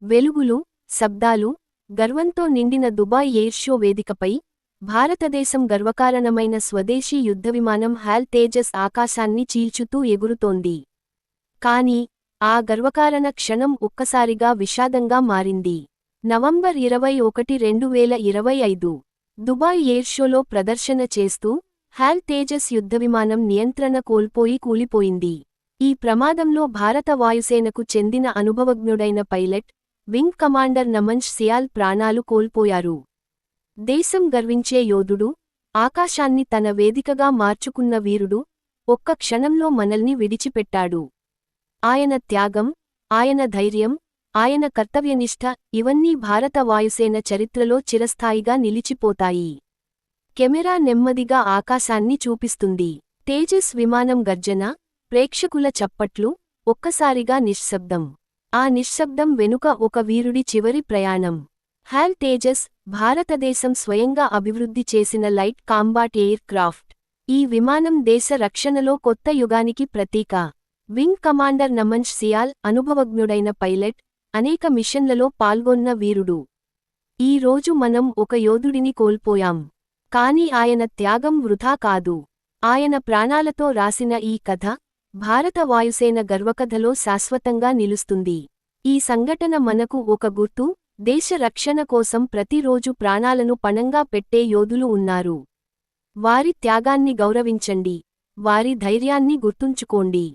వెలుగులు, శబ్దాలు, గర్వంతో నిండిన దుబాయ్ ఎయిర్ షో వేదికపై భారతదేశం గర్వకారణమైన స్వదేశీ యుద్ధవిమానం హాల్ తేజస్ ఆకాశాన్ని చీల్చుతూ ఎగురుతోంది. కాని ఆ గర్వకారణ క్షణం ఒక్కసారిగా విషాదంగా మారింది. నవంబర్ 21, 2025 దుబాయ్ ఎయిర్ షోలో ప్రదర్శన చేస్తూ హాల్ తేజస్ యుద్ధవిమానం నియంత్రణ కోల్పోయి కూలిపోయింది. ఈ ప్రమాదంలో భారత వాయుసేనకు చెందిన అనుభవజ్ఞుడైన pilot, wing commander Naman Siyal ప్రాణాలు కోల్పోయారు. దేశం గర్వించే యోధుడు, ఆకాశాన్ని తన వేదికగా మార్చుకున్న వీరుడు ఒక్క క్షణంలో మనల్ని విడిచిపెట్టాడు. ఆయన త్యాగం, ఆయన ధైర్యం, ఆయన కర్తవ్యనిష్ఠ ఇవన్నీ భారత వాయుసేన చరిత్రలో చిరస్థాయిగా నిలిచిపోతాయి. కెమెరా నెమ్మదిగా ఆకాశాన్ని చూపిస్తుంది. తేజస్ విమానం గర్జన, ప్రేక్షకుల చప్పట్లు, ఒక్కసారిగా నిశ్శబ్దం. ఆ నిశ్శబ్దం వెనుక ఒక వీరుడి చివరి ప్రయాణం. హాల్ తేజస్ భారతదేశం స్వయంగా అభివృద్ధి చేసిన లైట్ కాంబాట్ ఎయిర్ క్రాఫ్ట్. ఈ విమానం దేశ రక్షణలో కొత్త యుగానికి ప్రతీక. వింగ్ కమాండర్ నమన్ సియాల్ అనుభవజ్ఞుడైన పైలట్, అనేక మిషన్లలో పాల్గొన్న వీరుడు. ఈ రోజు మనం ఒక యోధుడిని కోల్పోయాం. కాని ఆయన త్యాగం వృథా కాదు. ఆయన ప్రాణాలతో రాసిన ఈ కథ భారత వాయుసేన గర్వకథలో శాశ్వతంగా నిలుస్తుంది. ఈ సంఘటన మనకు ఒక గుర్తు, దేశ రక్షణ కోసం ప్రతిరోజు ప్రాణాలను పణంగా పెట్టే యోధులు ఉన్నారు. వారి త్యాగాన్ని గౌరవించండి, వారి ధైర్యాన్ని గుర్తుంచుకోండి.